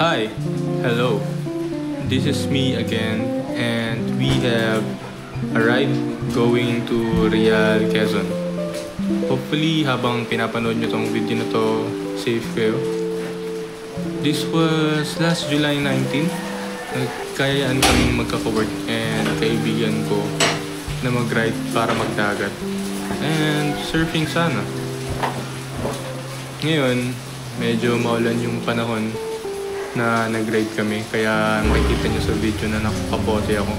Hi, hello. This is me again, and we have a ride going to Real Quezon. Hopefully, habang pinapanood nyo tong video na to, safe kayo. This was last July 19. Nagkayaan kaming magkaka-work and kaibigan ko na mag-ride para magdagat. And surfing sana. Ngayon, medyo maulan yung panahon na nag-ride kami, kaya makikita nyo sa video na nakakabote ako.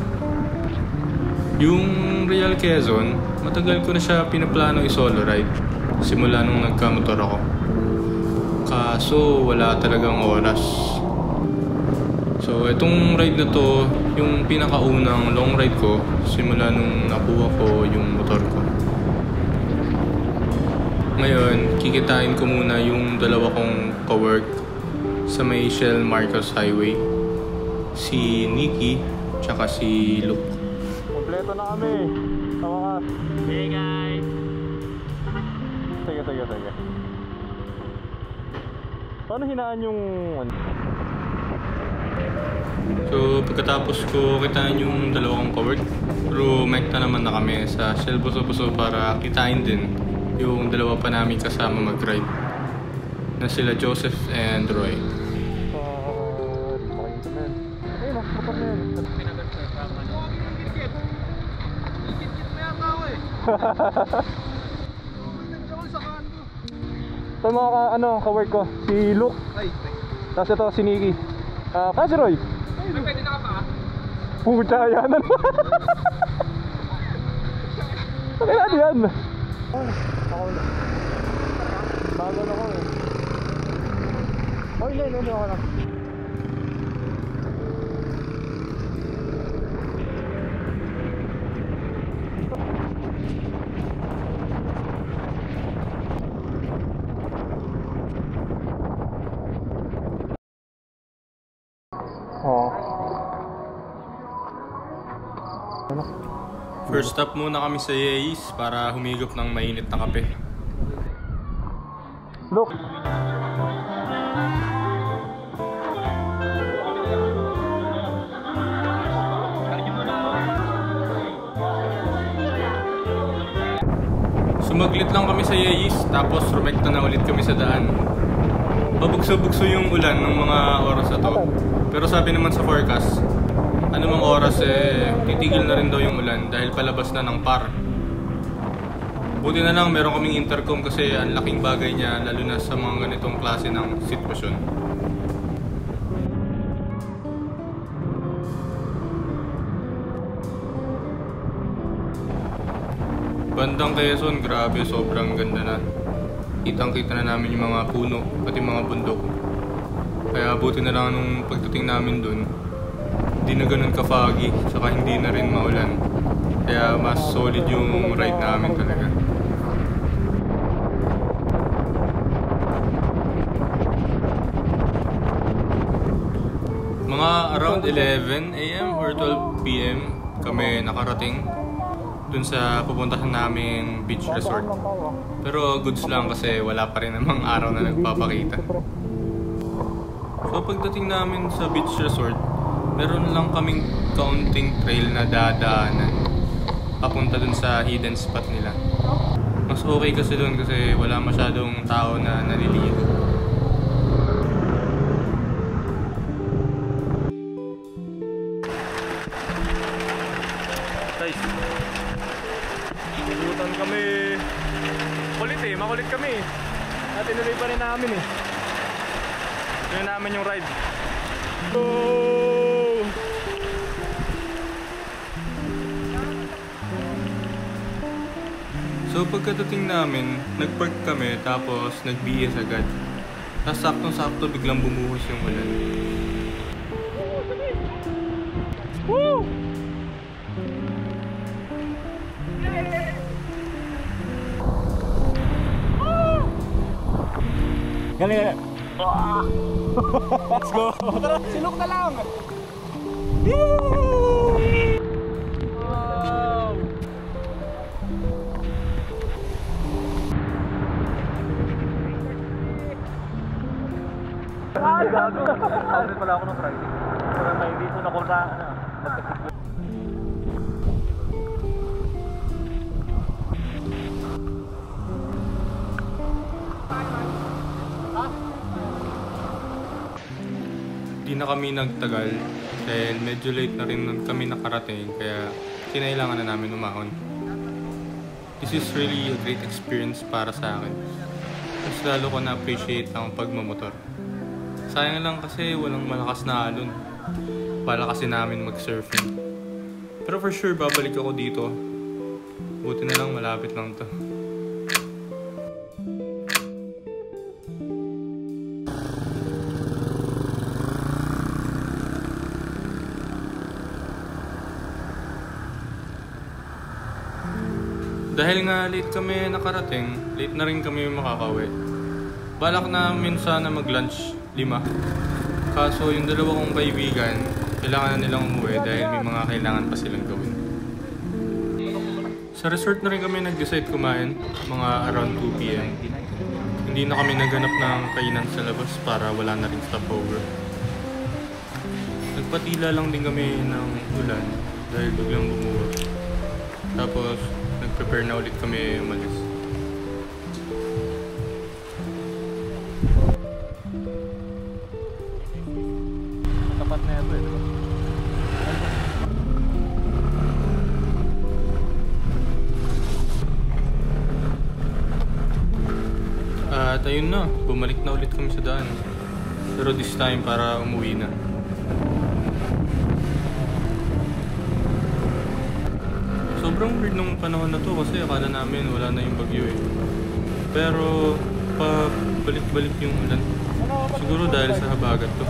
Yung Real Quezon, matagal ko na siya pinaplano i-solo ride simula nung nagka-motor ako. Kaso wala talagang oras. So itong ride na to, yung pinakaunang long ride ko simula nung nakuha ko yung motor ko. Ngayon, kikitain ko muna yung dalawa kong ka-work sa may Shell Marcos Highway. Si Nikki, tsaka si Luke. Kompleto na kami. Tama ka. Hey guys! Sige. Paano hinaan yung... So pagkatapos ko kitain yung dalawa kong ka-work, pero mekta naman na kami sa Shell Buso-Buso para kitain din yung dalawa pa namin kasama mag-ride na sila Joseph and Roy. Makikita na yan. Ayun, motor na yan. Ito mga ka-work ko, si Luke. Tapos ito si Nikki. Kasi Roy. Pwede na ka pa? Pucha yan. Kailan yan? Ako na. Bagal ako eh. Oh, hindi ako lang. First stop muna kami sa Yeis para humigop ng mainit na kape. Look. Sumaglit lang kami sa Yeis, tapos rumekta na ulit kami sa daan. Pabugso-bugso yung ulan ng mga oras na to. Pero sabi naman sa forecast, anumang oras titigil na rin daw yung ulan dahil palabas na ng par. Buti na lang meron kaming intercom kasi ang laking bagay niya lalo na sa mga ganitong klase ng sitwasyon. Bandang Quezon, grabe, sobrang ganda na. Kitang-kita na namin yung mga puno, pati mga bundok. Kaya buti na lang nung pagdating namin dun, hindi na ganun ka-foggy, saka hindi na rin maulan. Kaya mas solid yung ride namin talaga. Mga around 11 AM or 12 PM kami nakarating dun sa pupuntahan naming beach resort. Pero goods lang kasi wala pa rin namang araw na nagpapakita. So pagdating namin sa beach resort, meron lang kaming kaunting trail na dadaanan papunta dun sa hidden spot nila. Mas okay kasi dun kasi wala masyadong tao na naliligo. Guys, nagulutan kami. Makulit kami. At inuloy pa rin namin eh. Yun namin yung ride. Oh! So pagkadating namin, nagpark kami tapos nag-BS agad. Tapos saktong-sakto biglang bumuhos yung ulan. Woo! Galing. Let's go. Tara, silok na lang. Wow. gago. Outlet pala ako ng Friday. Pero may reason ako sa Di na kami nagtagal dahil medyo late na rin kami nakarating kaya kinailangan na namin umahon. This is really a great experience para sa akin. Mas lalo ko na-appreciate ang pagmamotor. Sayang lang kasi walang malakas na alon. Bala kasi namin mag-surfing. Pero for sure babalik ako dito. Buti na lang malapit lang to. Dahil nga late kami nakarating, late na rin kami makakauwi. Balak namin sana mag-lunch 5. Kaso yung dalawa kong kaibigan, kailangan na nilang umuwi dahil may mga kailangan pa silang gawin. Sa resort na rin kami nag-decide kumain, mga around 2 PM. Hindi na kami naghanap ng kainan sa labas para wala na rin stopover. Nagpatila lang din kami ng ulan dahil biglang bumuwa. Tapos, nag-prepare na ulit kami umalis. tapat na ito eh, diba? At ayun na, bumalik na ulit kami sa daan. Pero this time para umuwi na. Sobrang weird nung panahon na to kasi akala namin wala na yung bagyo eh. Pero balik-balik yung ulan. Siguro dahil sa habagat to.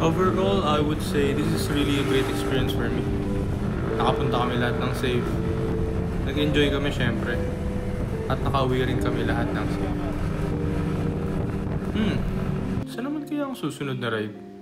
Overall, I would say this is really a great experience for me. Nakapunta kami lahat ng safe. Nag-enjoy kami syempre. At nakauwi rin kami lahat ng safe. Saan naman kaya ang susunod na ride?